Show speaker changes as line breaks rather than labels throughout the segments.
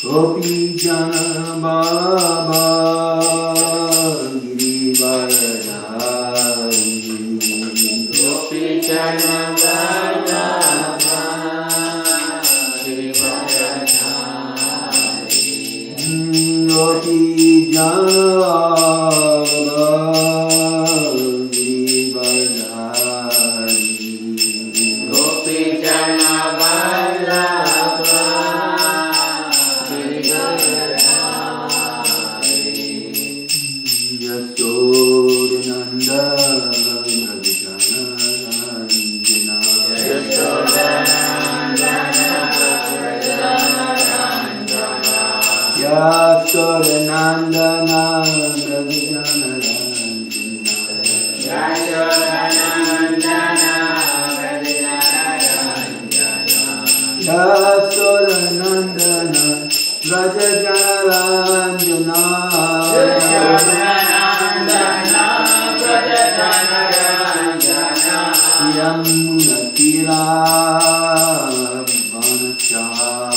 Gopi Jana Baba Girivardhari Gopi Jana Baba Girivardhari Gopi Jana Girivardhari Gopi Jana Nandana Rajajanarandana Yamunatira Yamunatira Manachari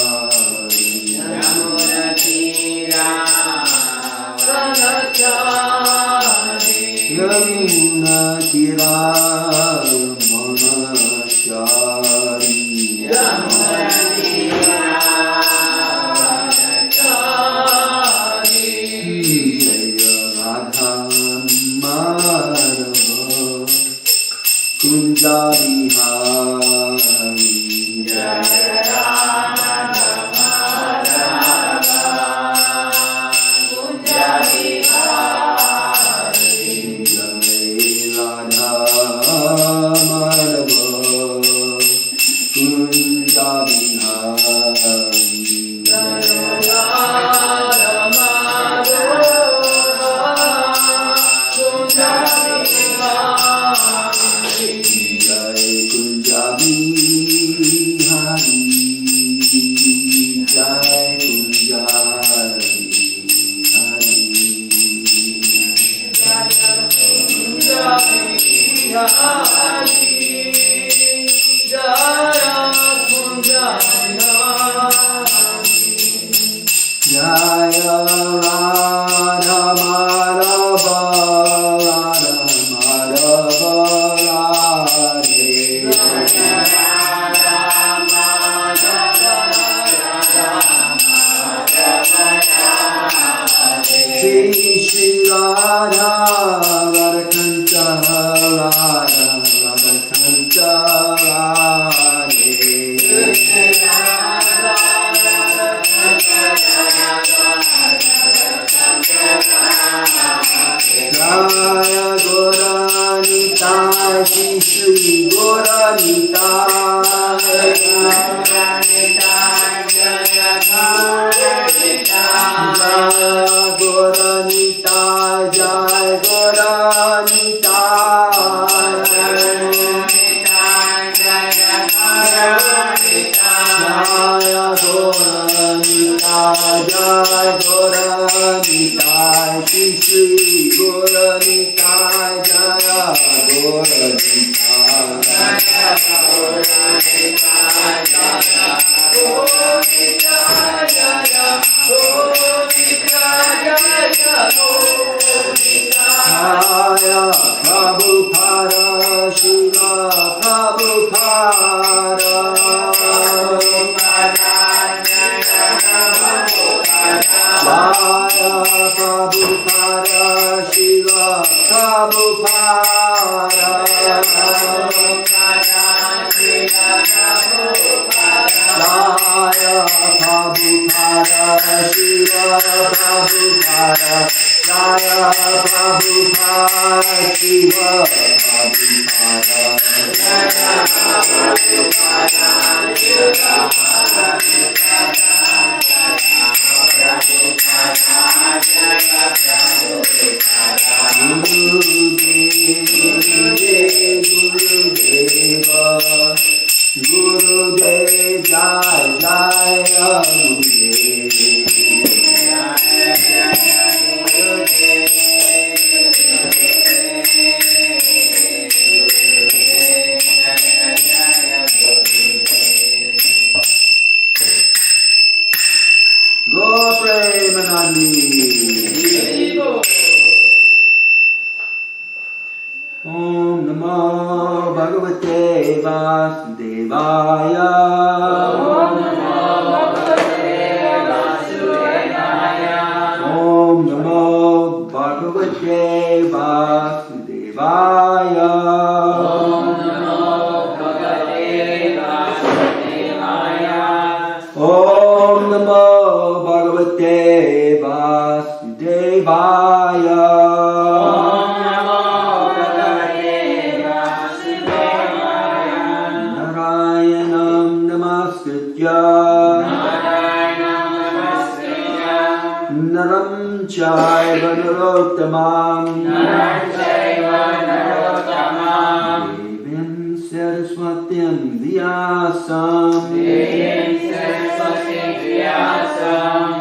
Jaya Radha Madhava Kunja Bihari Jaya Radha Madhava Kunja Bihari Jaya Radha Madhava Kunja Bihari Jaya Radha Madhava Kunja Bihari Jai Kunja Bihari Jai Kunja Bihari Jai Kunja Bihari Jaya Kunja Bihari Jaya Radha Madhava Radha Madhava Radhe Jaya Radha Madhava Radha Madhava Radhe Shri Radha Radhakanta Radha Radhakanta Radhe Shri Radha Jaya Goranita Shri Goranita Jaya Goranita Jaya Goranita Jaya Goranita Jaya Goranita Jaya Goranita Jaya Goranita Jaya Goranita Jaya Goranita Shri Goranita Jaya Goranita Jaya Goranita Jaya Goranita Jaya Goranita Jaya Goranita Jaya Prabhupada Shiva Prabhupada Jaya Prabhupada Shiva Prabhupada Jaya Prabhupada Shiva Prabhupada Jaya Prabhupada Shiva Prabhupada Jaya Prabhupada Shiva Prabhupada Om Namo Bhagavate Vasudevaya. Om Namo Bhagavate Vasudevaya. Om Namo Bhagavate Vasudevaya. Om Namo Bhagavate Vasudevaya. Om Namo Bhagavate Vasudevaya. Naram chaiva narottamam Devim saraswatim vyasam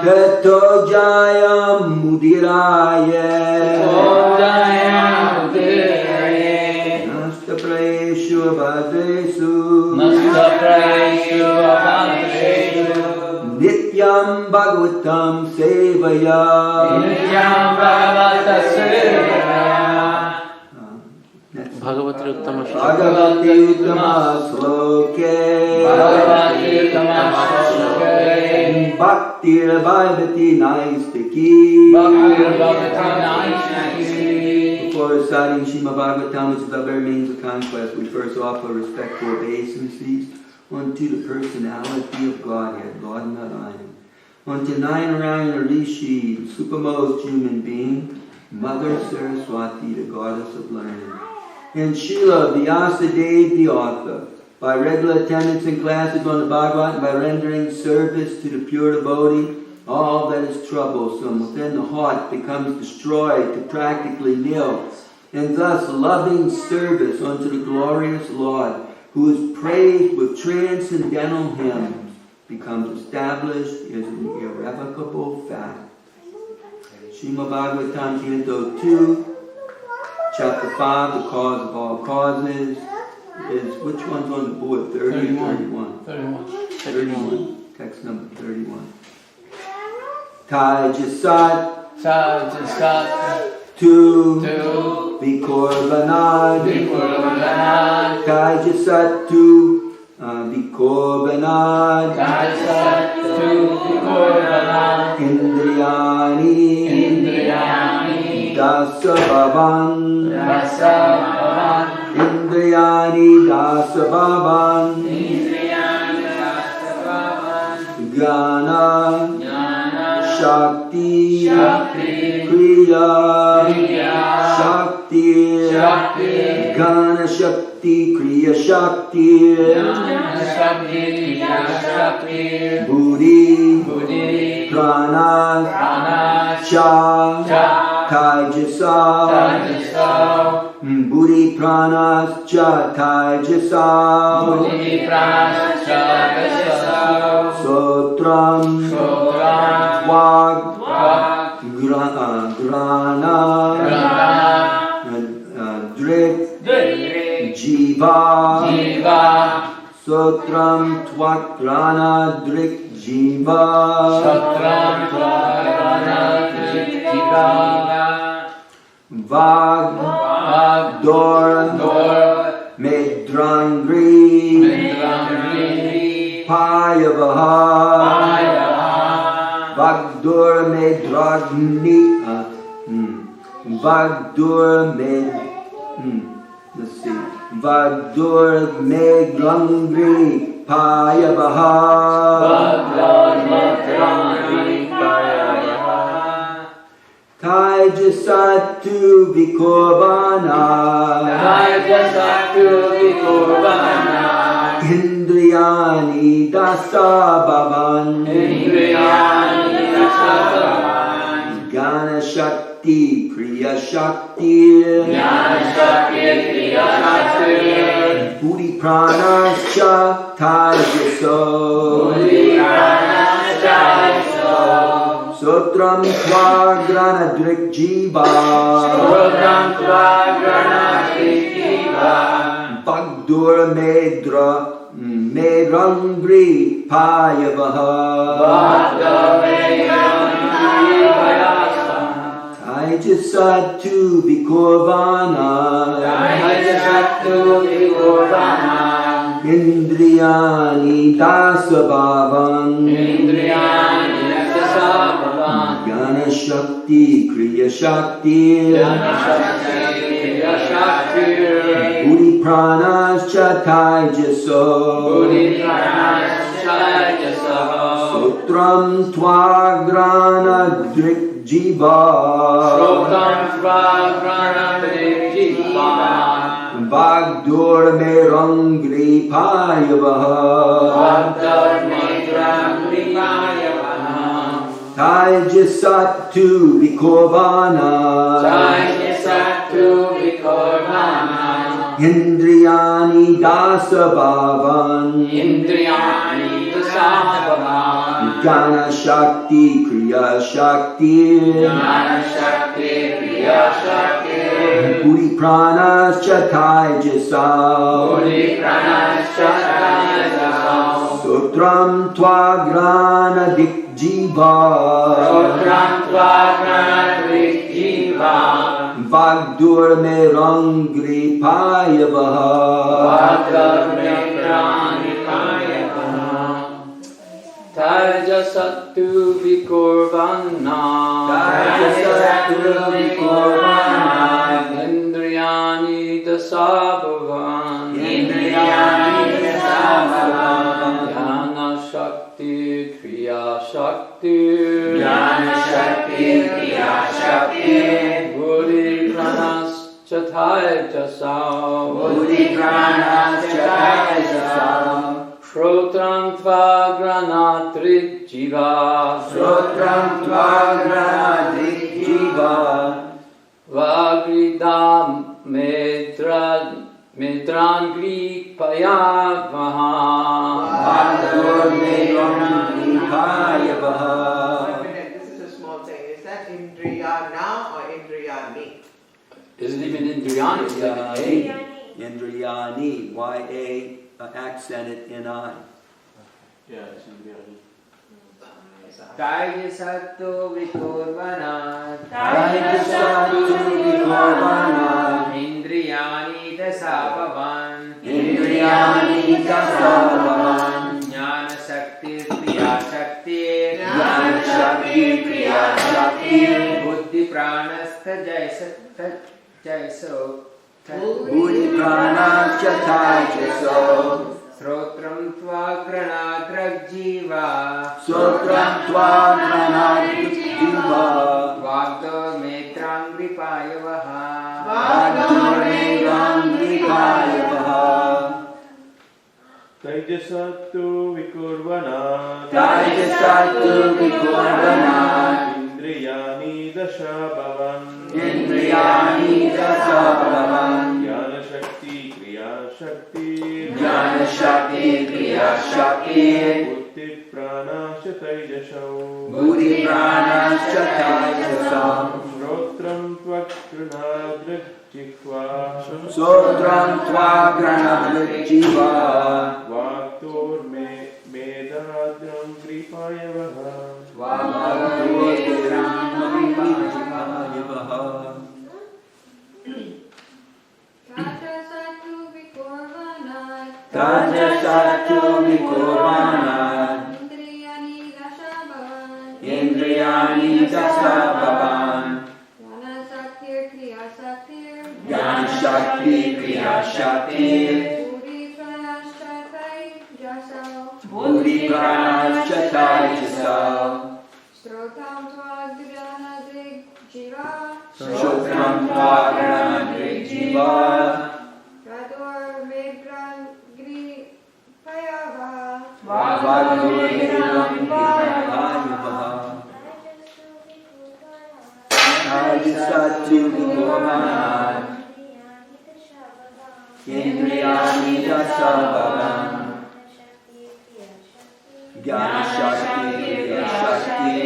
Tato jayam mudiraye Nasta praeshu abhadresu Nityam Bhagavatam Sevaya. Nityam Bhagavatam Sevaya.
Bhagavati Uttama
Sloke. Bhagavati Uttama Sloke. Bhaktir Bhagavati Naistaki. Bhaktir Bhagavati Naistaki. Before reciting Srimad Bhagavatam, which is the very means of conquest, we first offer respectful obeisances unto the personality of Godhead, Lord Narayan, unto Narayan Rishi, the supermost human being, Mother Saraswati, the goddess of learning, and Srila Vyasa Dev, the author, by regular attendance in classes on the Bhagavatam, by rendering service to the pure devotee, all that is troublesome within the heart becomes destroyed to practically nil, and thus loving service unto the glorious Lord, who is praised with transcendental hymns, becomes established as an irrevocable fact. Srimad Bhagavatam, Canto 2, Chapter 5, The Cause of All Causes, is, which one's on the board? 30 or 31? 31. Text number 31. Tajasat Tu Vikorbanad Tajasat Tu Vikorbanad Indriyani Dasabhavan Indriyani Dasabhavan Gana Shakti Kriya Shakti Gana Shakti Kriya Shakti Buddhi Prana Cha Taijasa Buddhi Prana Cha Taijasa Sotram Vag Grana Drik Jiva Sotram Twak Grana Drik Jiva Vag Dor Medrangri Payavaha Vagdur Medragni Vagdur Med let's see Vagdur Medrangri Payavaha Taijasatu Vikorbana Indriyani Dasabhavan Gana Shakti Kriya Shakti Buddhi Pranascha Taijaso Shrotram Tvagrana Drikjiva Bhagdur Medra Medrangri Payavaha Taijasattu Vikorvana Indriyani Dasabhavan Jnana Shakti Kriya Shakti Buddhi Pranas Chataijasa Sutram Tvagrana Drikjiva Bhagdur Merangri Payavaha Taijasattu Vikorvana Indriyani Dasabhavan Jnana Shakti Kriya Shakti Buddhi Pranas Chataijasa Sutram Tvagrana Dikjiva Bhagdur Merangri Payavaha
Taijasattu Vikorvana Indriyani Dasabhavan Jnana Shakti Kriya Shakti Buddhi Pranas Chataijasa Shrotram Tvagrana Drikjiva Vagridam Medrangri Payavaha
This is a small thing. Is that Indriyana or Indriyani?
Isn't even Indriyani, it's like an A.
Indriyani, Y-A, accented N-I.
Yeah, it's Indriyani.
Taijasattu Vikorvana Indriyani Dasabhavan Jnana Shakti Kriya Shakti Buddhi Pranastha Jaiso
Buddhi Pranas Chataijasa
Srotram Tvagrana Drikjiva
Sutram Tvagrana Drikjiva
Vagdur Medrangri Payavaha
Bhagdur Merangri Payavaha
Taijasattu Vikorvana Indriyani Dasabhavan Jnana Shakti Kriya Shakti Buddhi Pranas Chataijasa Shrotram Tvagrana Drikjiva Bhagdur Medrangri Payavaha
Taijasattu Vikorvana Indriyani Dasabhavan Jnana Shakti Kriya Shakti Buddhi Pranas Chataijasa Shrotram Tvagrana Drikjiva Bhagdur Merangri Payavaha Taijasattu Vikorvana Indriyani Dasabhavan Jnana Shakti Kriya Shakti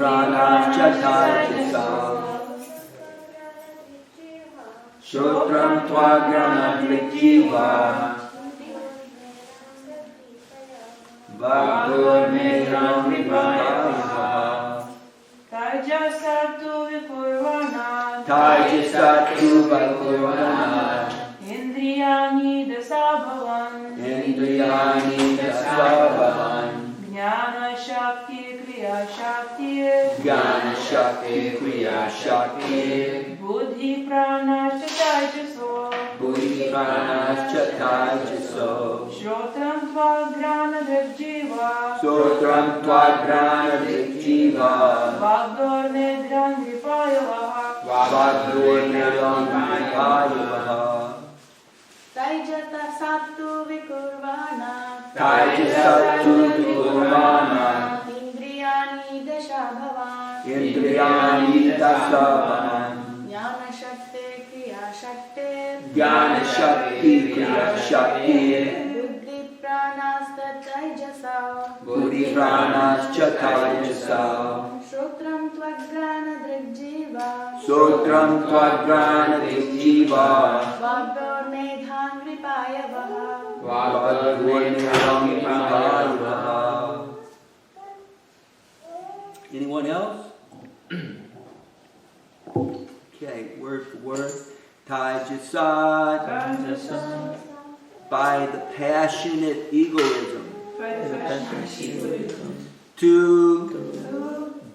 pranashchatajasa. Shotram tvagranadrijiva. Bhagavatam vipayavaha.
Tajasatu vikurvana.
Tajasatu vikurvana.
Indriyani dasabhavan.
Indriyani dasabhavan.
Jnana shakti kriya shakti.
Jnana shakti kriya shakti.
Buddhi pranashchaitajaso.
Buddhi pranashchaitajaso.
Shotram tvagranadrijiva.
Shotram tvagranadrijiva.
Vagdor nedran vipayavaha.
Vagdor nedran vipayavaha.
Taijata sattu vikurvana.
Tajasatu vikurvana.
Indriyani dashabhavan.
Indriyani dasabhavan.
Jnana shakti kriya shakti.
Jnana shakti kriya shakti.
Buddhi pranastataijasa.
Buddhi pranashchatajasa.
Shotram tvagranadrijiva.
Shotram tvagranadrijiva.
Vagdor medhan vipayavaha.
Vagdor nedram vipayavaha. Anyone else? Okay, word for word. Tajasad. By the passionate egoism. To.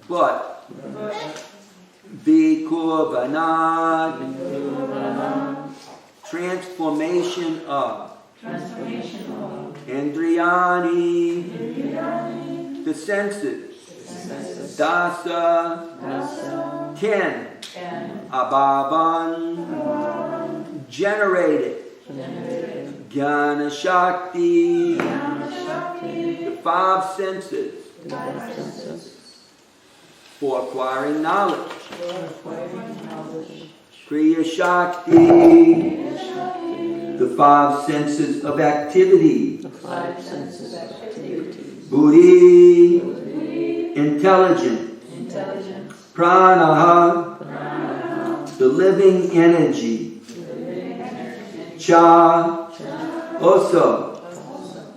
But. Vikurvanad. Transformation of. Indriyani. The senses. Dasa. 10. Abhavan. Generated. Jnana Shakti. The 5 senses. For acquiring knowledge. Kriya Shakti. The 5 senses of activity. Buddhi. Intelligence. Pranaha. The living energy. Cha. Also.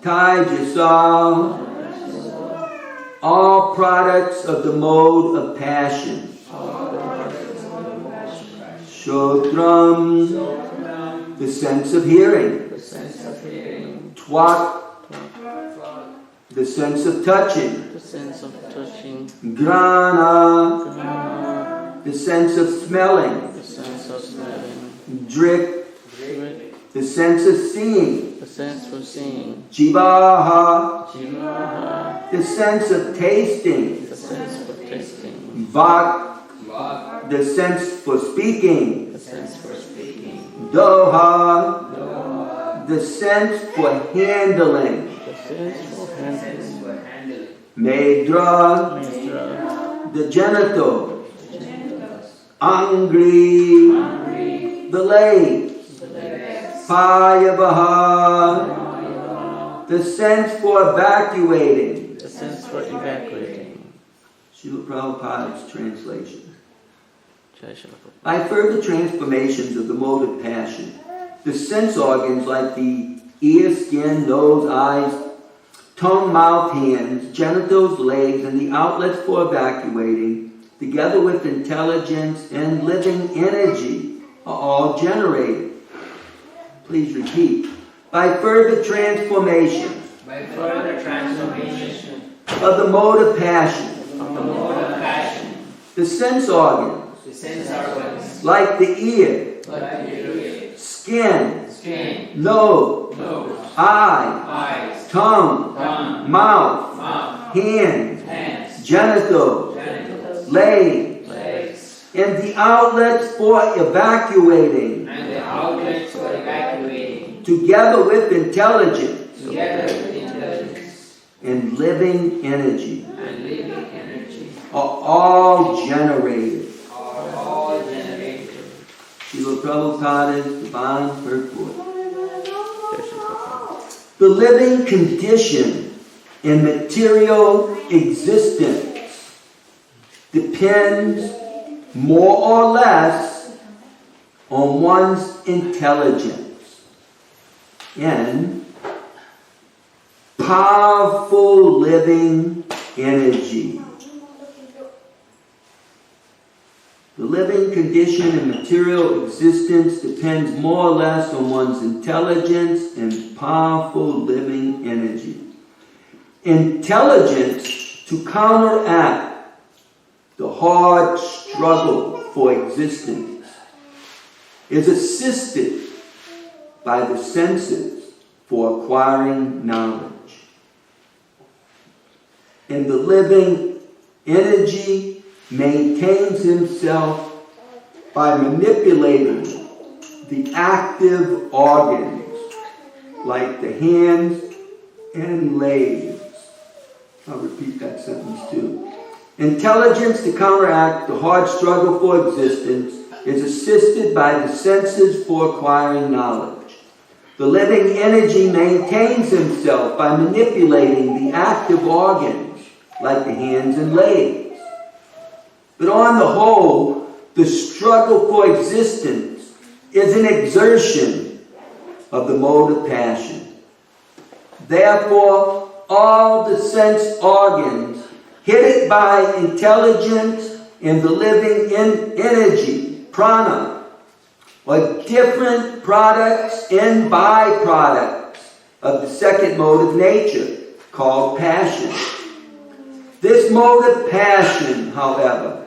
Taijasa. All products of the mode of passion. Shotram. The sense of hearing. Twat. The sense of touching. Grana. The sense of smelling. Drik. The sense of seeing. Jivaha. The sense of tasting. Vak. The sense for speaking. Doha. The sense for handling. Medra. The genital. Angri. The legs. Payavaha. The sense for evacuating. Srila Prabhupada's translation. By further transformations of the mode of passion, the sense organs like the ear, skin, nose, eyes, tongue, mouth, hands, genitals, legs, and the outlets for evacuating, together with intelligence and living energy, are all generated. Please repeat. By further transformation of the mode of passion, the sense organs like the ear, skin, nose, eye, tongue, mouth, hands, genitals, legs, and the outlets for evacuating, together with intelligence and living energy, are all generated. Srila Prabhupada's divine purport. The living condition in material existence depends more or less on one's intelligence and powerful living energy. The living condition and material existence depends more or less on one's intelligence and powerful living energy. Intelligence to counteract the hard struggle for existence is assisted by the senses for acquiring knowledge. And the living energy maintains himself by manipulating the active organs like the hands and legs. I'll repeat that sentence too. Intelligence to counteract the hard struggle for existence is assisted by the senses for acquiring knowledge. The living energy maintains himself by manipulating the active organs like the hands and legs. But on the whole, the struggle for existence is an exertion of the mode of passion. Therefore, all the sense organs headed by intelligence and the living energy, prana, are different products and byproducts of the second mode of nature, called passion. This mode of passion, however,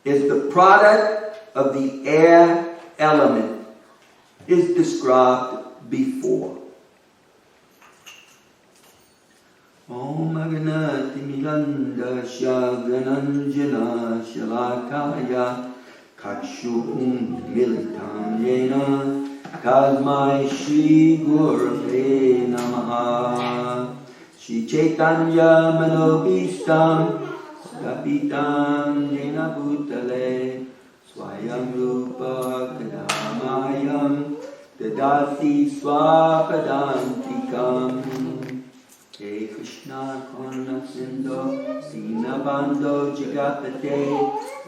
is the product of the air element, is described before. Om Aganati Milanda Shagananjana Shalakaya Kakshum Militam Yena Tasmai Shri Gurave Namaha Shri Chaitanya Manobhistam Kapitam Jena Bhutale Swayam Rupa Kadamayam Dadati Swapadantikam Hey Krishna Karna Sindho Dinabandho Jagapate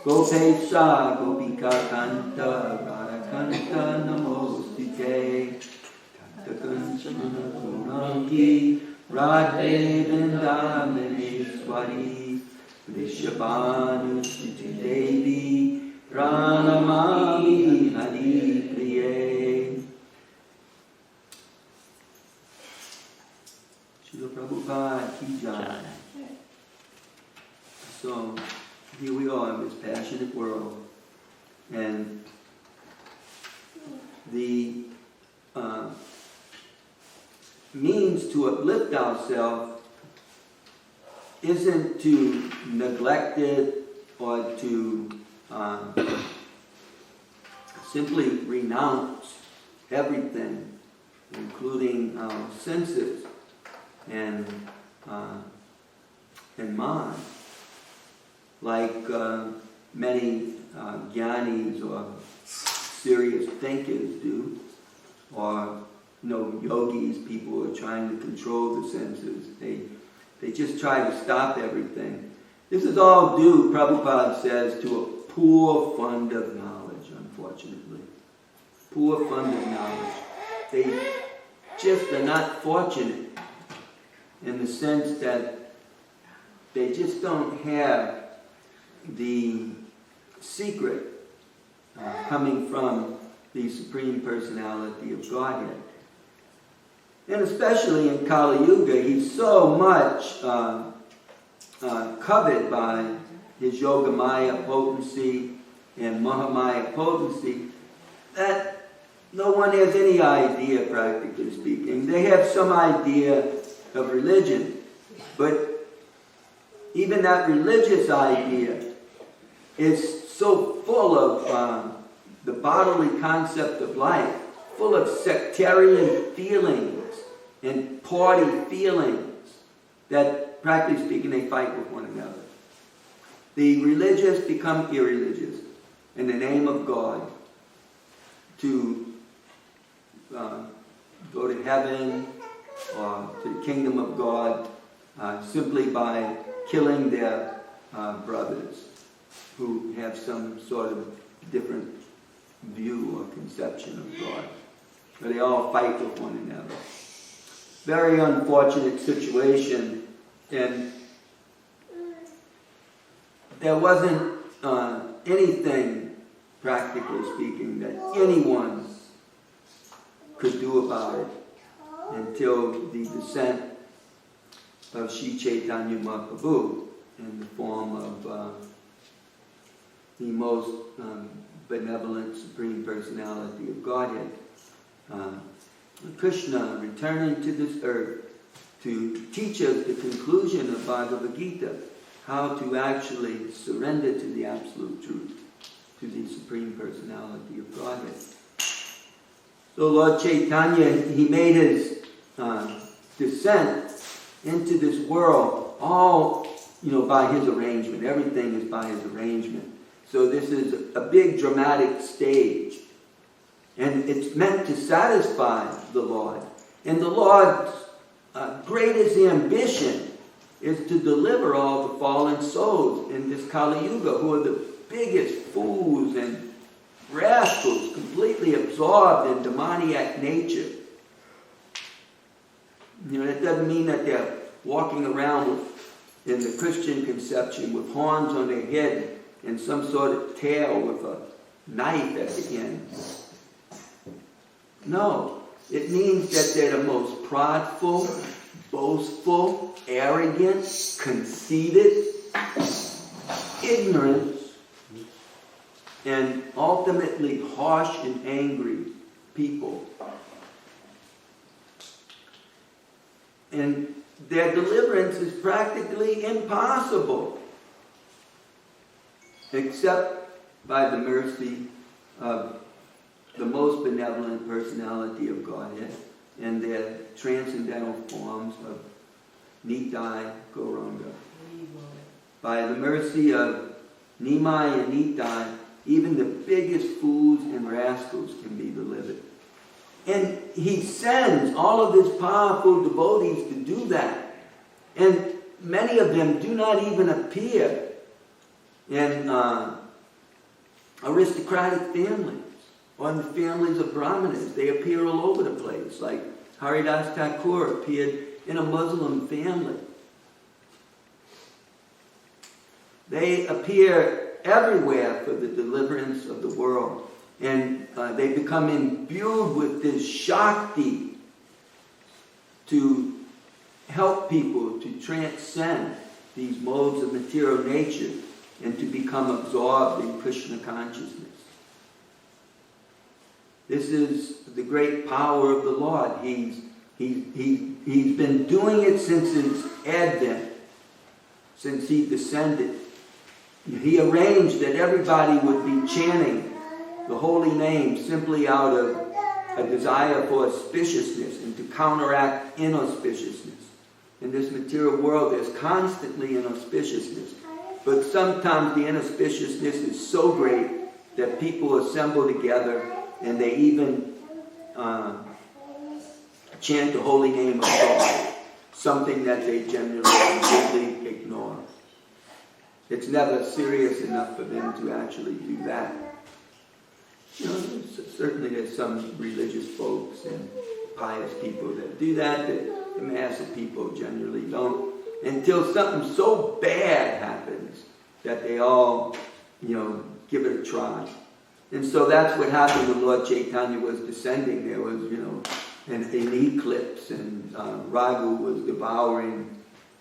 Gopesa Gopika Kanta Radhakanta Namostite Tata Kanchana Gurangi Radhe Vindamini Swari Vishabhanu Siti Devi Pranamami Hari Priye. Srila Prabhupada Ki Jai. So here we are in this passionate world, and the means to uplift ourselves isn't to neglect it or to simply renounce everything, including our senses and mind, like many jnanis or serious thinkers do, or yogis, people who are trying to control the senses. They just try to stop everything. This is all due, Prabhupada says, to a poor fund of knowledge, unfortunately. Poor fund of knowledge. They just are not fortunate in the sense that they just don't have the secret coming from the Supreme Personality of Godhead. And especially in Kali Yuga, he's so much coveted by his Yogamaya potency and Mahamaya potency that no one has any idea, practically speaking. They have some idea of religion, but even that religious idea is so full of the bodily concept of life, full of sectarian feelings and party feelings that, practically speaking, they fight with one another. The religious become irreligious in the name of God to go to heaven or to the kingdom of God simply by killing their brothers. who have some sort of different view or conception of God. But they all fight with one another. Very unfortunate situation, and there wasn't anything, practically speaking, that anyone could do about it until the descent of Sri Chaitanya Mahaprabhu in the form of the most benevolent Supreme Personality of Godhead. Krishna returning to this earth to teach us the conclusion of Bhagavad Gita, how to actually surrender to the absolute truth, to the Supreme Personality of Godhead. So Lord Chaitanya, he made his descent into this world all, by his arrangement. Everything is by his arrangement. So this is a big dramatic stage. And it's meant to satisfy the Lord. And the Lord's greatest ambition is to deliver all the fallen souls in this Kali Yuga, who are the biggest fools and rascals, completely absorbed in demoniac nature. That doesn't mean that they're walking around in the Christian conception with horns on their head and some sort of tail with a knife at the end. No, it means that they're the most prideful, boastful, arrogant, conceited, ignorant, and ultimately harsh and angry people. And their deliverance is practically impossible, except by the mercy of the most benevolent personality of Godhead and their transcendental forms of Nitai Gauranga. By the mercy of Nimai and Nitai, even the biggest fools and rascals can be delivered. And he sends all of his powerful devotees to do that. And many of them do not even appear in aristocratic families or in the families of Brahmanas. They appear all over the place, like Haridas Thakur appeared in a Muslim family. They appear everywhere for the deliverance of the world. And they become imbued with this Shakti to help people to transcend these modes of material nature and to become absorbed in Krishna consciousness. This is the great power of the Lord. He's been doing it since his advent, since he descended. He arranged that everybody would be chanting the holy name simply out of a desire for auspiciousness and to counteract inauspiciousness. In this material world, there's constantly inauspiciousness. But sometimes the inauspiciousness is so great that people assemble together and they even chant the holy name of God, something that they generally completely ignore. It's never serious enough for them to actually do that. Certainly there's some religious folks and pious people that do that, but the mass of people generally don't, until something so bad happens that they all, give it a try. And so that's what happened when Lord Chaitanya was descending. There was, an eclipse, and Ragu was devouring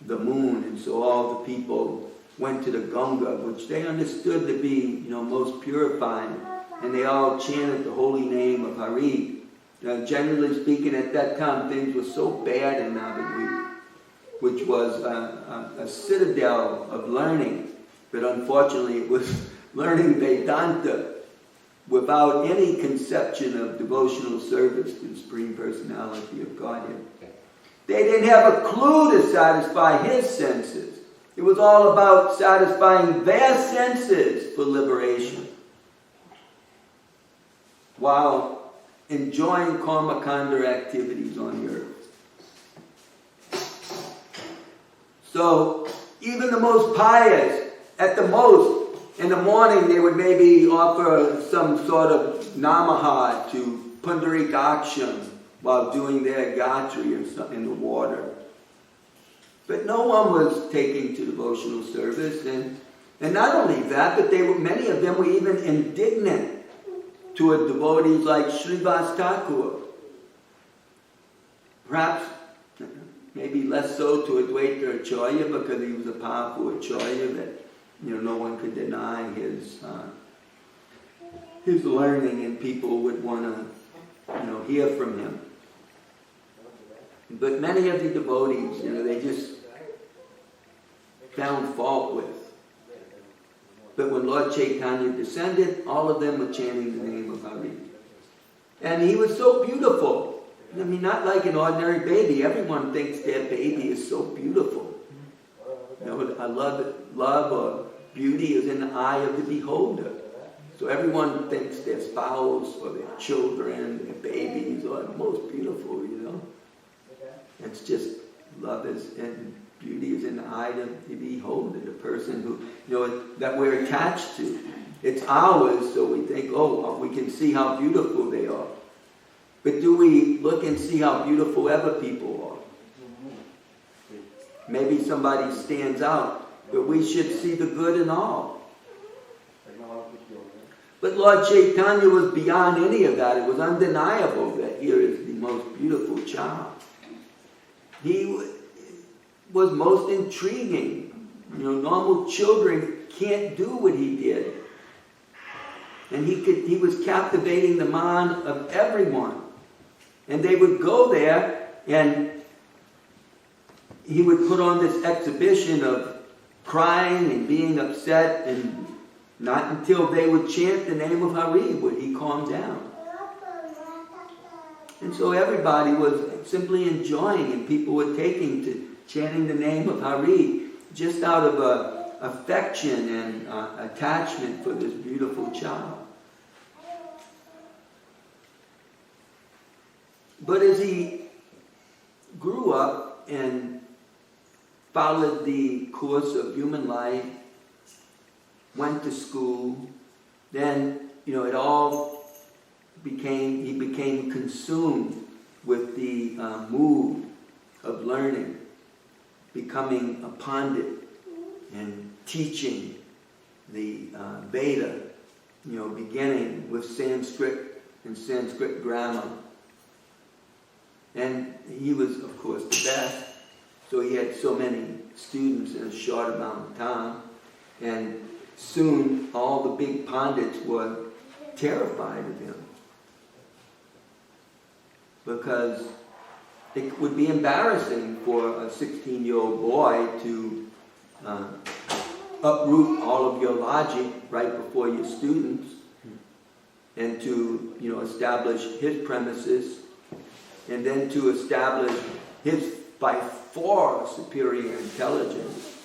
the moon, and so all the people went to the Ganga, which they understood to be, most purifying. And they all chanted the holy name of Hari. Generally speaking, at that time, things were so bad in Navadvip, which was a citadel of learning. But unfortunately, it was learning Vedanta without any conception of devotional service to the Supreme Personality of Godhead. They didn't have a clue to satisfy his senses. It was all about satisfying their senses for liberation, while enjoying karmakanda activities on the earth. So, even the most pious, at the most, in the morning they would maybe offer some sort of namaha to Pundarikaksham while doing their gatri or something in the water. But no one was taking to devotional service, and not only that, but many of them were even indignant toward devotees like Srivas Thakur. Perhaps, maybe less so to Advaita Acharya, because he was a powerful Acharya that no one could deny his learning, and people would want to hear from him. But many of the devotees, they just found fault with. But when Lord Chaitanya descended, all of them were chanting the name of Hari. And he was so beautiful. I mean, not like an ordinary baby. Everyone thinks their baby is so beautiful. I love or beauty is in the eye of the beholder. So everyone thinks their spouse or their children, their babies are the most beautiful, It's just love and beauty is in the eye of the beholder, the person who, that we're attached to. It's ours, so we think, we can see how beautiful they are. But do we look and see how beautiful other people are? Maybe somebody stands out, but we should see the good in all. But Lord Chaitanya was beyond any of that. It was undeniable that here is the most beautiful child. He was most intriguing. Normal children can't do what he did. And he was captivating the mind of everyone. And they would go there, and he would put on this exhibition of crying and being upset, and not until they would chant the name of Hari would he calm down. And so everybody was simply enjoying, and people were taking to chanting the name of Hari just out of affection and attachment for this beautiful child. But as he grew up and followed the course of human life, went to school, then, it all he became consumed with the mood of learning, becoming a pandit and teaching the Veda, beginning with Sanskrit and Sanskrit grammar. And he was, of course, the best, so he had so many students in a short amount of time. And soon all the big pandits were terrified of him, because it would be embarrassing for a 16-year-old boy to uproot all of your logic right before your students, and to establish his premises, and then to establish his by far superior intelligence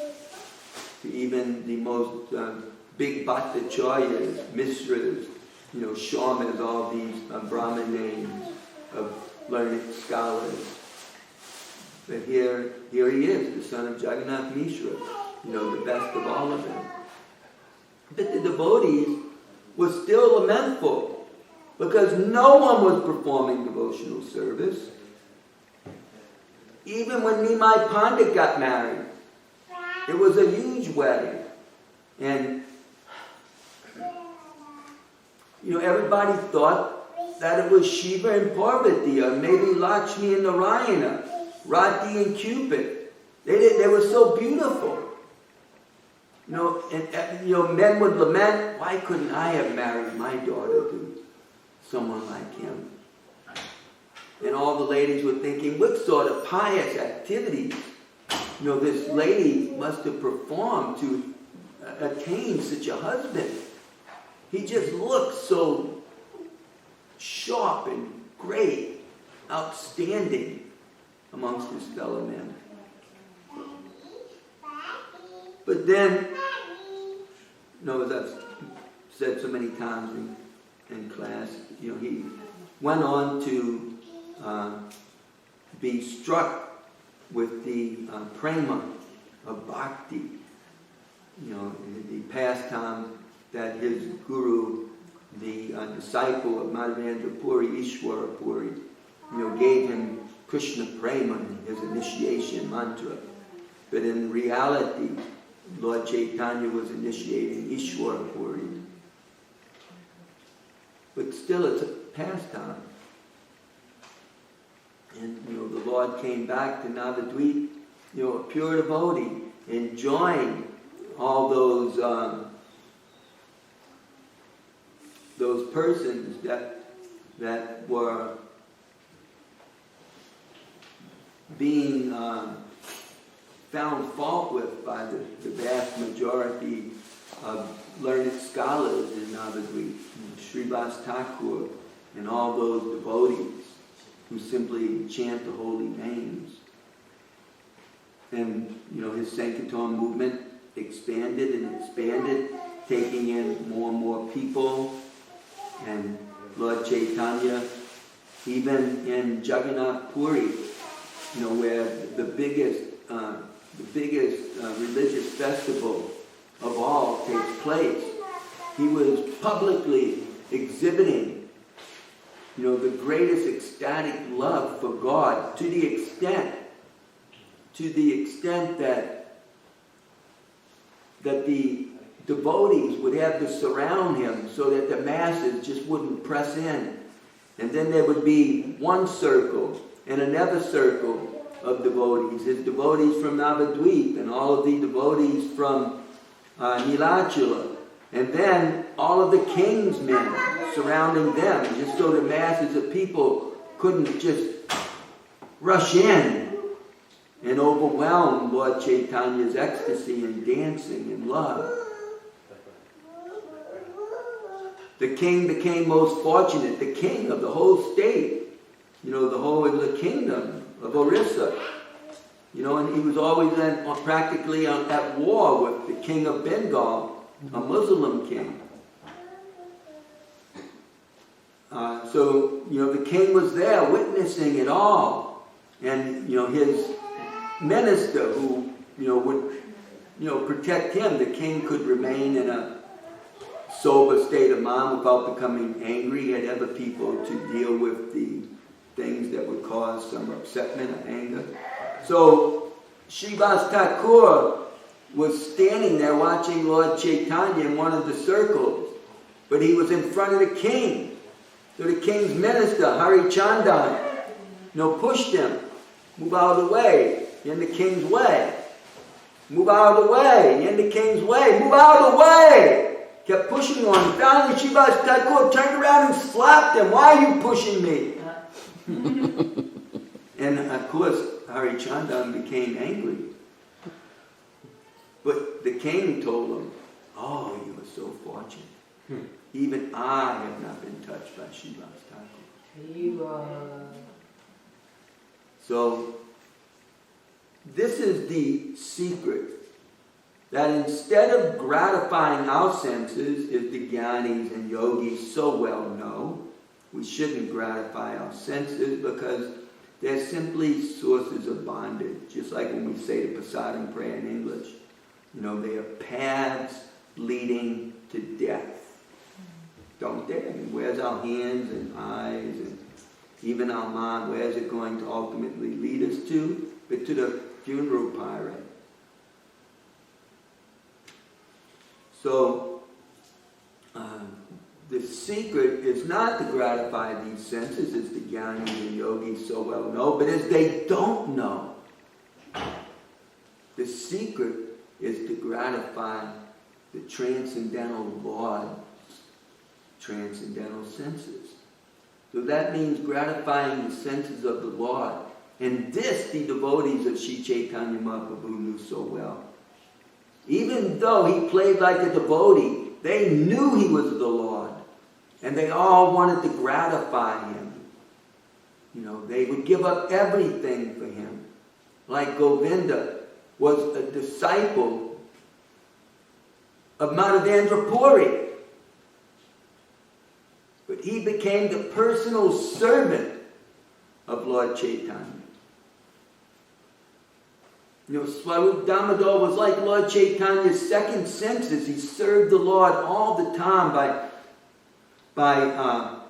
to even the most big Bhattacharyas, Mishras, Shamas, all these Brahmin names of learned scholars. But here he is, the son of Jagannath Mishra, the best of all of them. But the devotees were still lamentful, because no one was performing devotional service. Even when Nimai Pandit got married, it was a huge wedding. And, everybody thought that it was Shiva and Parvati, or maybe Lakshmi and Narayana, Rati and Cupid. They were so beautiful. Men would lament, why couldn't I have married my daughter to someone like him? And all the ladies were thinking, what sort of pious activities this lady must have performed to attain such a husband. He just looked so sharp and great, outstanding amongst his fellow men. But then, as I've said so many times in class, he went on to be struck with the prema of bhakti, the pastime that his guru, the disciple of Madhavendra Puri, Ishwara Puri, gave him Krishna Preman, his initiation mantra. But in reality, Lord Chaitanya was initiating Ishwara Puri. But still, it's a pastime. And the Lord came back to Navadvip, a pure devotee, enjoying all those persons that were being found fault with by the vast majority of learned scholars in Navadvip, Srivas Thakur, and all those devotees who simply chant the holy names. And his Sankirtan movement expanded and expanded, taking in more and more people. And Lord Chaitanya, even in Jagannath Puri, where the biggest religious festival of all takes place, he was publicly exhibiting the greatest ecstatic love for God, to the extent that the devotees would have to surround him so that the masses just wouldn't press in. And then there would be one circle and another circle of devotees, his devotees from Navadvip and all of the devotees from Nilachala. And then all of the king's men surrounding them, just so the masses of people couldn't just rush in and overwhelm Lord Chaitanya's ecstasy and dancing and love. The king became most fortunate, the king of the whole state, the kingdom of Orissa. And he was always practically at war with the king of Bengal, a Muslim king. So the king was there witnessing it all. And, his minister who, would, protect him, the king could remain in a sober state of mind without becoming angry. He had other people to deal with the things that would cause some upsetment or anger. So Srivas Thakur was standing there watching Lord Chaitanya in one of the circles, but he was in front of the king. So the king's minister, Hari Chandan, pushed him. Move out of the way. You're in the king's way. Move out of the way. You're in the king's way. Move out of the way. Kept pushing on him. Finally, Srivas Thakur turned around and slapped him. Why are you pushing me? And of course, Hari Chandan became angry. But the king told him, "Oh, you are so fortunate. Even I have not been touched by Srivas Thakur." So, this is the secret. That instead of gratifying our senses, as the jnanis and yogis so well know, we shouldn't gratify our senses because they're simply sources of bondage. Just like when we say the Prasadam prayer in English. They are paths leading to death. Don't they? Where's our hands and eyes and even our mind? Where is it going to ultimately lead us to? But to the funeral pyre. So, the secret is not to gratify these senses, as the jnanis and yogis so well know, but as they don't know. The secret is to gratify the transcendental Lord's transcendental senses. So that means gratifying the senses of the Lord. And this the devotees of Sri Chaitanya Mahaprabhu knew so well. Even though he played like a devotee, they knew he was the Lord. And they all wanted to gratify him. They would give up everything for him. Like Govinda was a disciple of Madhavendra Puri. But he became the personal servant of Lord Chaitanya. Swarup Damodar was like Lord Chaitanya's second senses. He served the Lord all the time by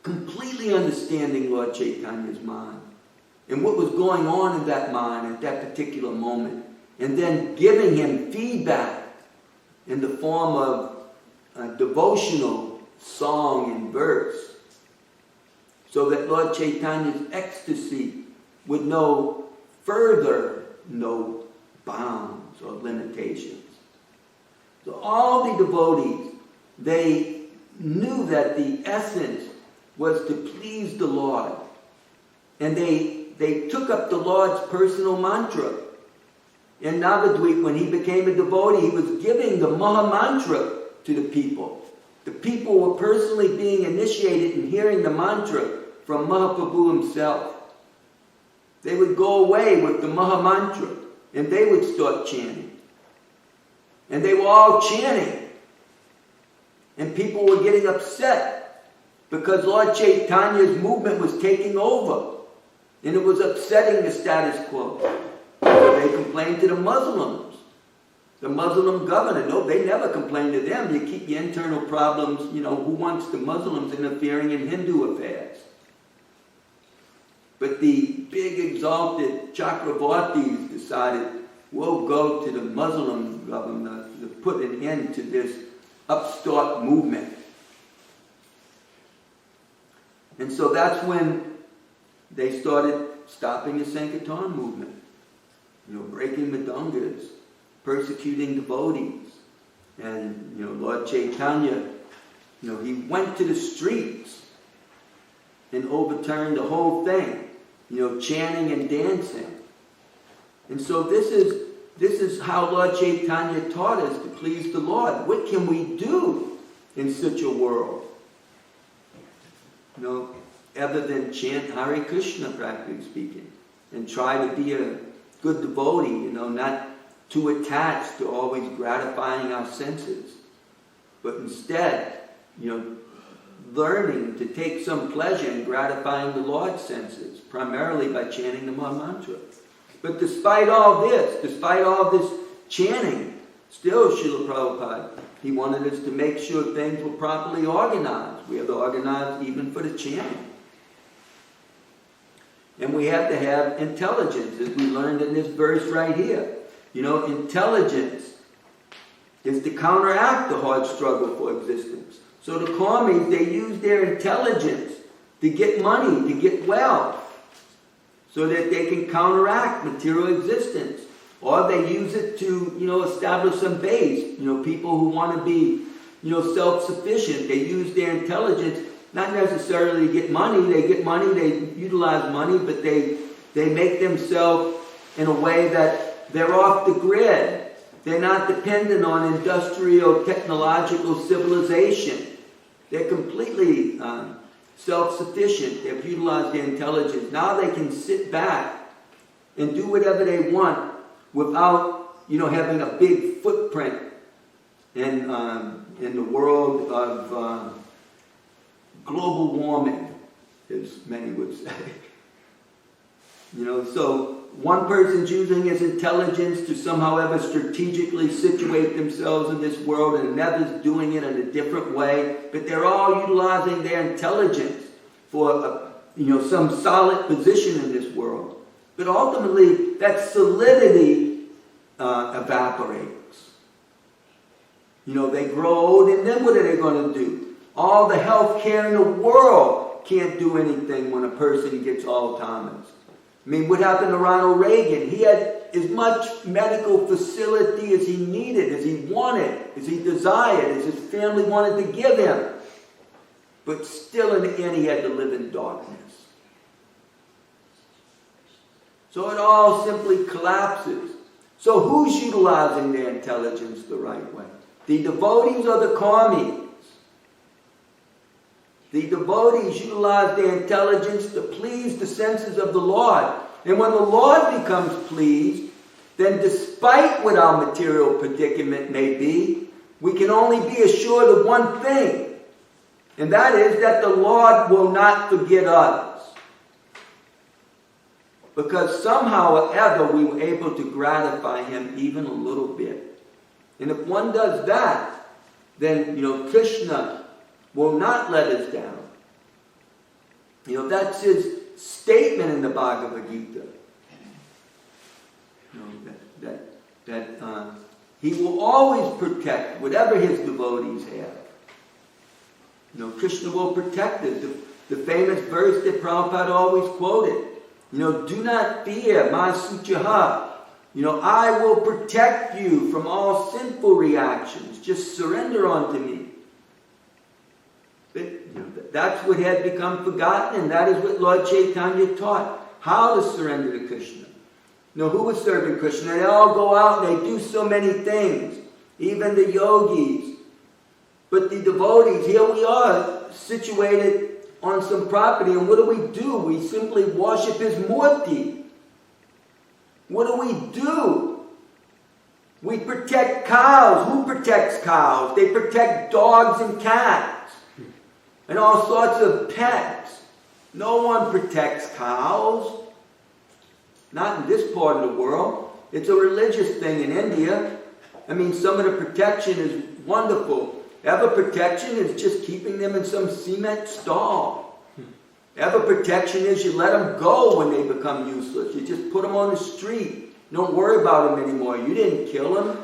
completely understanding Lord Chaitanya's mind and what was going on in that mind at that particular moment, and then giving him feedback in the form of devotional song and verse, so that Lord Chaitanya's ecstasy would know no bounds or limitations. So all the devotees, they knew that the essence was to please the Lord. And they took up the Lord's personal mantra. In Navadvip, when he became a devotee, he was giving the Maha Mantra to the people. The people were personally being initiated and hearing the mantra from Mahaprabhu himself. They would go away with the Maha Mantra and they would start chanting. And they were all chanting. And people were getting upset because Lord Chaitanya's movement was taking over. And it was upsetting the status quo. So they complained to the Muslims. The Muslim governor, no, they never complained to them. You keep your internal problems, who wants the Muslims interfering in Hindu affairs? But the big exalted Chakravartis decided, we'll go to the Muslim governor to put an end to this upstart movement. And so that's when they started stopping the Sankirtan movement. Breaking Mridangas, persecuting devotees. And, Lord Chaitanya, he went to the streets and overturned the whole thing. Chanting and dancing. And so this is how Lord Chaitanya taught us to please the Lord. What can we do in such a world? Other than chant Hare Krishna, practically speaking, and try to be a good devotee, not too attached to always gratifying our senses, but instead, learning to take some pleasure in gratifying the Lord's senses, primarily by chanting the Maha Mantra. But despite all this chanting, still Srila Prabhupada, he wanted us to make sure things were properly organized. We have to organize even for the chanting. And we have to have intelligence, as we learned in this verse right here. Intelligence is to counteract the hard struggle for existence. So the karmis, they use their intelligence to get money, to get wealth, so that they can counteract material existence. Or they use it to, establish some base. People who want to be, self-sufficient, they use their intelligence, not necessarily to get money. They get money, they utilize money, but they make themselves in a way that they're off the grid. They're not dependent on industrial, technological civilization. They're completely self-sufficient. They've utilized their intelligence. Now they can sit back and do whatever they want without, having a big footprint in the world of global warming, as many would say. So one person's using his intelligence to somehow ever strategically situate themselves in this world, and another's doing it in a different way. But they're all utilizing their intelligence for some solid position in this world. But ultimately, that solidity evaporates. They grow old, and then what are they going to do? All the health care in the world can't do anything when a person gets Alzheimer's. What happened to Ronald Reagan? He had as much medical facility as he needed, as he wanted, as he desired, as his family wanted to give him. But still in the end, he had to live in darkness. So it all simply collapses. So who's utilizing their intelligence the right way? The devotees or the karmis? The devotees utilize their intelligence to please the senses of the Lord. And when the Lord becomes pleased, then despite what our material predicament may be, we can only be assured of one thing. And that is that the Lord will not forget us. because somehow or other we were able to gratify him even a little bit. And if one does that, then, Krishna will not let us down. That's his statement in the Bhagavad Gita. That he will always protect whatever his devotees have. Krishna will protect us. The famous verse that Prabhupada always quoted. Do not fear, ma suchaha. I will protect you from all sinful reactions. Just surrender unto me. That's what had become forgotten, and that is what Lord Chaitanya taught. How to surrender to Krishna. Who was serving Krishna? They all go out and they do so many things. Even the yogis. But the devotees, here we are, situated on some property, and what do? We simply worship his murti. What do? We protect cows. Who protects cows? They protect dogs and cats and all sorts of pets. No one protects cows. Not in this part of the world. It's a religious thing in India. Some of the protection is wonderful. Other protection is just keeping them in some cement stall. Other protection is you let them go when they become useless. You just put them on the street. You don't worry about them anymore. You didn't kill them.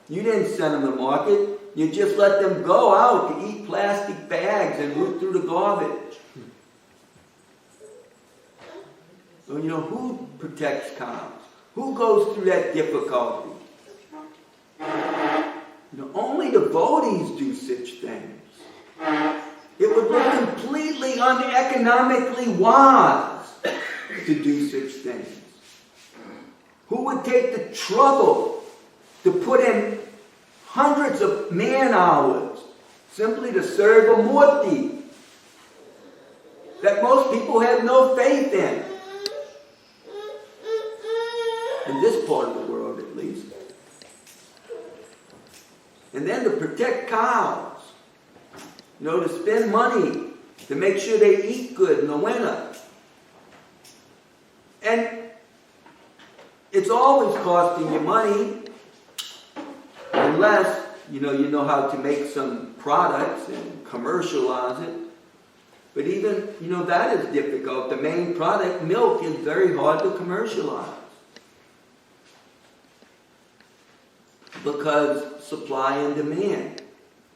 You didn't send them to market. You just let them go out to eat plastic bags and root through the garbage. So, who protects cows? Who goes through that difficulty? Only devotees do such things. It would be completely uneconomically wise to do such things. Who would take the trouble to put in hundreds of man-hours simply to serve a murti that most people have no faith in? In this part of the world, at least. And then to protect cows. To spend money to make sure they eat good in the winter. And it's always costing you money unless, you know how to make some products and commercialize it. But even, that is difficult. The main product, milk, is very hard to commercialize. Because supply and demand.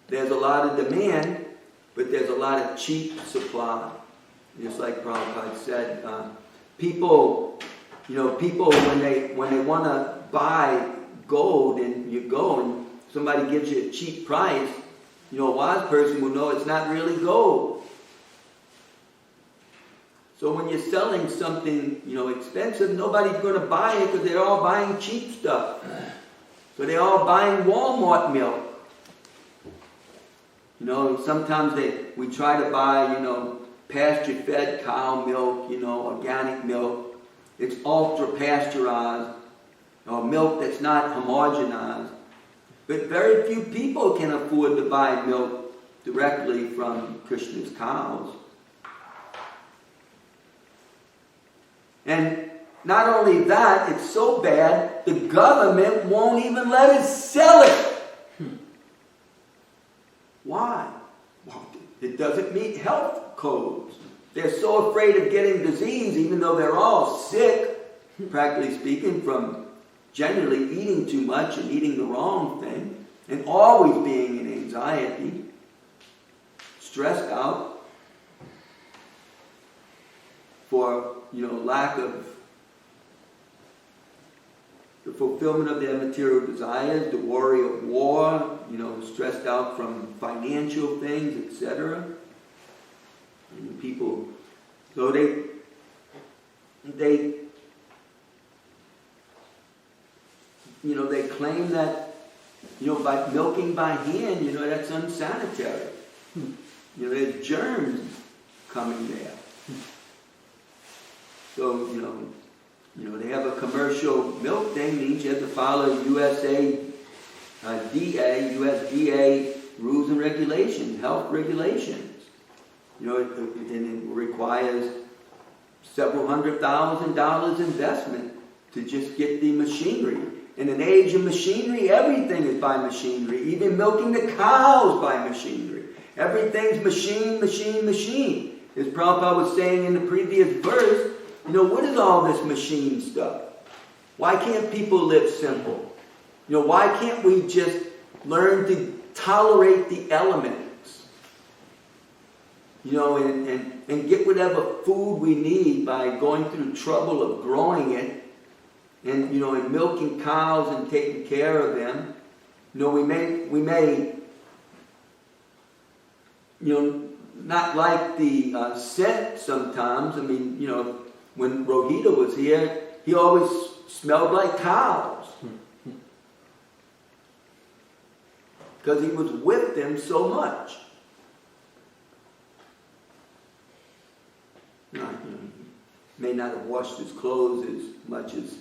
There's a lot of demand, but there's a lot of cheap supply. Just like Prabhupada said, people when they want to buy gold, and you go and somebody gives you a cheap price, a wise person will know it's not really gold. So when you're selling something, expensive, nobody's going to buy it because they're all buying cheap stuff. So they're all buying Walmart milk. Sometimes we try to buy, pasture-fed cow milk, organic milk. It's ultra-pasteurized, or milk that's not homogenized. But very few people can afford to buy milk directly from Krishna's cows. And not only that, it's so bad, the government won't even let us sell it. Why? Well, it doesn't meet health codes. They're so afraid of getting disease, even though they're all sick, practically speaking, from generally eating too much and eating the wrong thing, and always being in anxiety, stressed out for, lack of the fulfillment of their material desires, the worry of war, stressed out from financial things, etc. And people, so they claim that, by milking by hand, that's unsanitary. There's germs coming there. So, they have a commercial milk thing, means you have to follow USDA rules and regulations, health regulations. And it requires several $100,000 investment to just get the machinery. In an age of machinery, everything is by machinery. Even milking the cows by machinery. Everything's machine, machine, machine. As Prabhupada was saying in the previous verse, what is all this machine stuff? Why can't people live simple? Why can't we just learn to tolerate the elements? And get whatever food we need by going through trouble of growing it, and and milking cows and taking care of them. We may not like the scent sometimes. I mean, when Rohita was here, he always smelled like cows. Because he was with them so much. He may not have washed his clothes as much as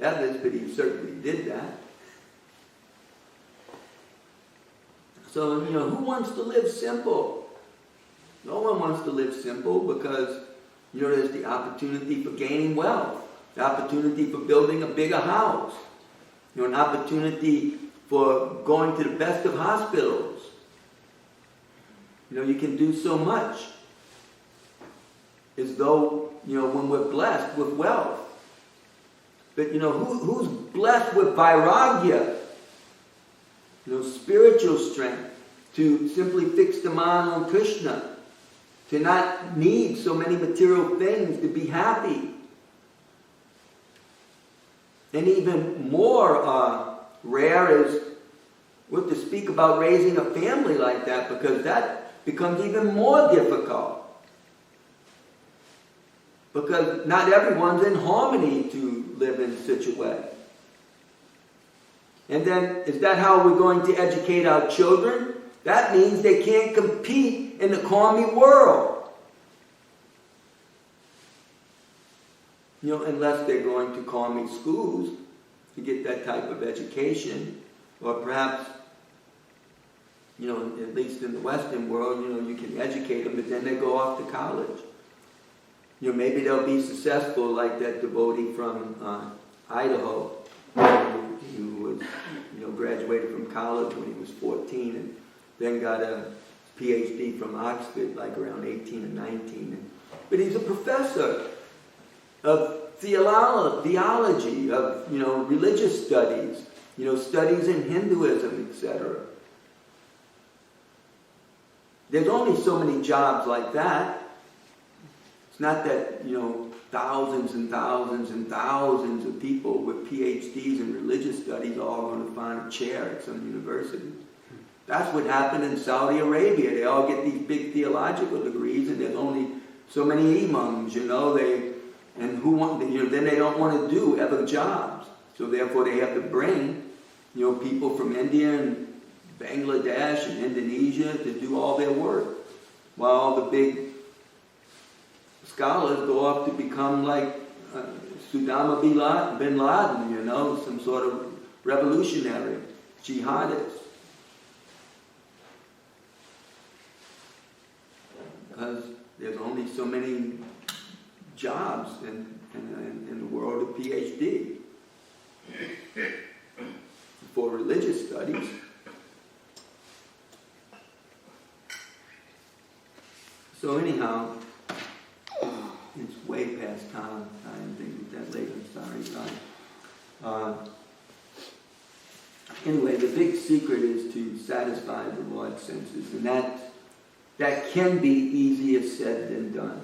others, but he certainly did that. So, who wants to live simple? No one wants to live simple because, there's the opportunity for gaining wealth, the opportunity for building a bigger house, an opportunity for going to the best of hospitals. You can do so much as though, when we're blessed with wealth. But, who's blessed with vairagya? Spiritual strength to simply fix the mind on Krishna, to not need so many material things to be happy. And even more rare is to speak about raising a family like that, because that becomes even more difficult. Because not everyone's in harmony to live in such a way. And then, is that how we're going to educate our children? That means they can't compete in the karmi world. Unless they're going to karmi schools to get that type of education. Or perhaps, at least in the Western world, you can educate them, but then they go off to college. Maybe they'll be successful like that devotee from Idaho, who was, graduated from college when he was 14 and then got a PhD from Oxford like around 18 and 19. But he's a professor of theology, of, religious studies, studies in Hinduism, etc. There's only so many jobs like that. It's not that, thousands and thousands and thousands of people with PhDs in religious studies are all going to find a chair at some university. That's what happened in Saudi Arabia. They all get these big theological degrees, and there's only so many imams, then they don't want to do other jobs. So therefore they have to bring, people from India and Bangladesh and Indonesia to do all their work, while all the big scholars go off to become like Saddam bin Laden, some sort of revolutionary, jihadist. Because there's only so many jobs in the world of PhD for religious studies. So anyhow, it's way past time. I didn't think it was that late. I'm sorry. Anyway, the big secret is to satisfy the Lord's senses, and that can be easier said than done.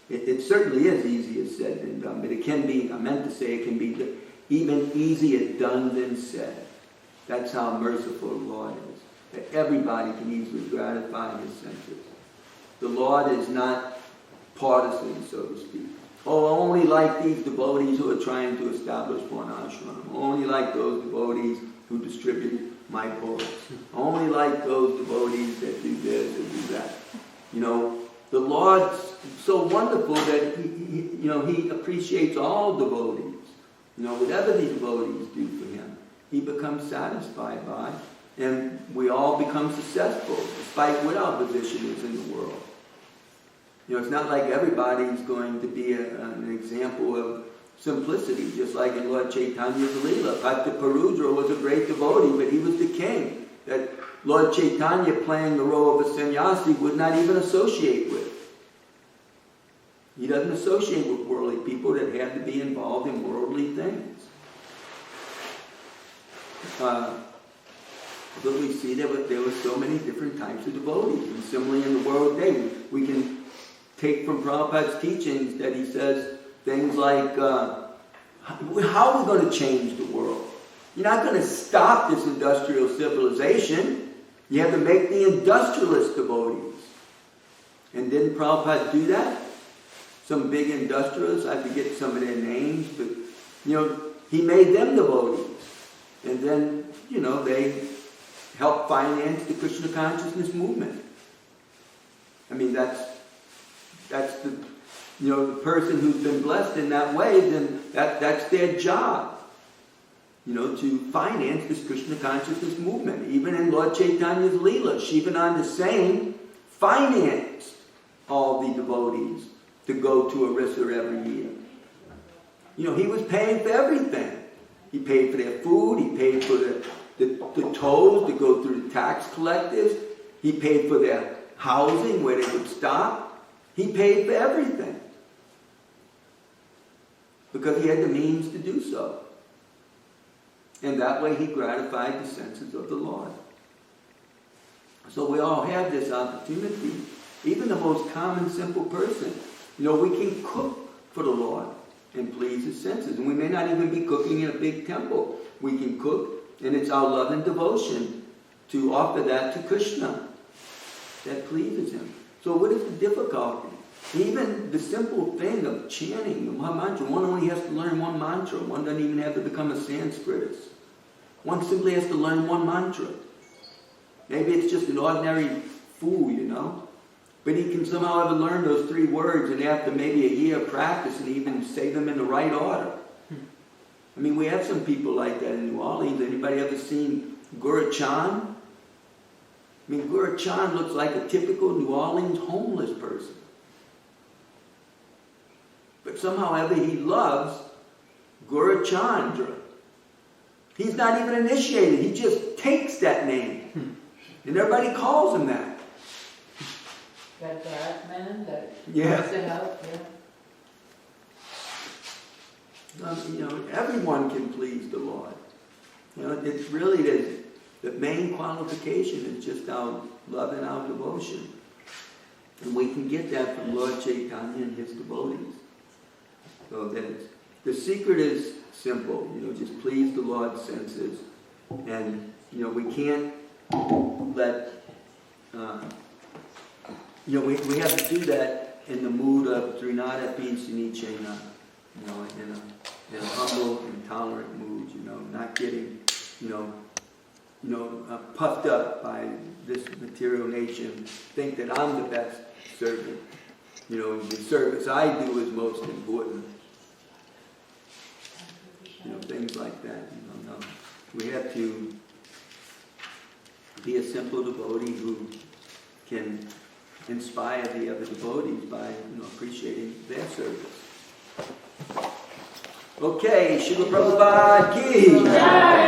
It certainly is easier said than done, but it can be, I meant to say it can be even easier done than said. That's how merciful the Lord is, that everybody can easily gratify his senses. The Lord is not partisan, so to speak. Oh, I only like these devotees who are trying to establish one ashram. I only like those devotees who distribute my books. I only like those devotees that do this or do that. The Lord's so wonderful that he appreciates all devotees. Whatever the devotees do for him, he becomes satisfied by, and we all become successful, despite what our position is in the world. It's not like everybody's going to be an example of simplicity, just like in Lord Chaitanya's Leela. Bhakta Parudra was a great devotee, but he was the king that Lord Chaitanya, playing the role of a sannyasi, would not even associate with. He doesn't associate with worldly people that had to be involved in worldly things. But we see that there were so many different types of devotees. And similarly in the world today, we can take from Prabhupada's teachings that he says things like, how are we going to change the world? You're not going to stop this industrial civilization. You have to make the industrialist devotees. And didn't Prabhupada do that? Some big industrialists, I forget some of their names, but, he made them devotees. And then, they helped finance the Krishna consciousness movement. I mean, that's the, the person who's been blessed in that way, then that's their job. To finance this Krishna consciousness movement. Even in Lord Chaitanya's Leela, Shivananda Sain financed all the devotees to go to Orissa every year. He was paying for everything. He paid for their food, he paid for the tolls to go through the tax collectors, he paid for their housing where they would stop, he paid for everything. Because he had the means to do so. And that way he gratified the senses of the Lord. So we all have this opportunity. Even the most common, simple person. We can cook for the Lord and please his senses. And we may not even be cooking in a big temple. We can cook, and it's our love and devotion to offer that to Krishna. That pleases him. So what is the difficulty? Even the simple thing of chanting the mantra, one only has to learn one mantra. One doesn't even have to become a Sanskritist. One simply has to learn one mantra. Maybe it's just an ordinary fool, But he can somehow ever learn those 3 words, and after maybe a year of practice, and even say them in the right order. I mean, we have some people like that in New Orleans. Anybody ever seen Guru Chand? I mean, Guru Chand looks like a typical New Orleans homeless person. But somehow ever he loves Guru Chandra. He's not even initiated. He just takes that name. And everybody calls him that.
That black man that
Yeah.
wants to help,
Everyone can please the Lord. It's really the main qualification is just our love and our devotion. And we can get that from Lord Chaitanya and his devotees. So that the secret is simple, just please the Lord's senses. And, we can't let, we have to do that in the mood of Trinada Pinsinichena, in a humble and tolerant mood, not getting, puffed up by this material nature, think that I'm the best servant. The service I do is most important. Things like that. No. We have to be a simple devotee who can inspire the other devotees by appreciating their service. Okay, Srila Prabhupada ki.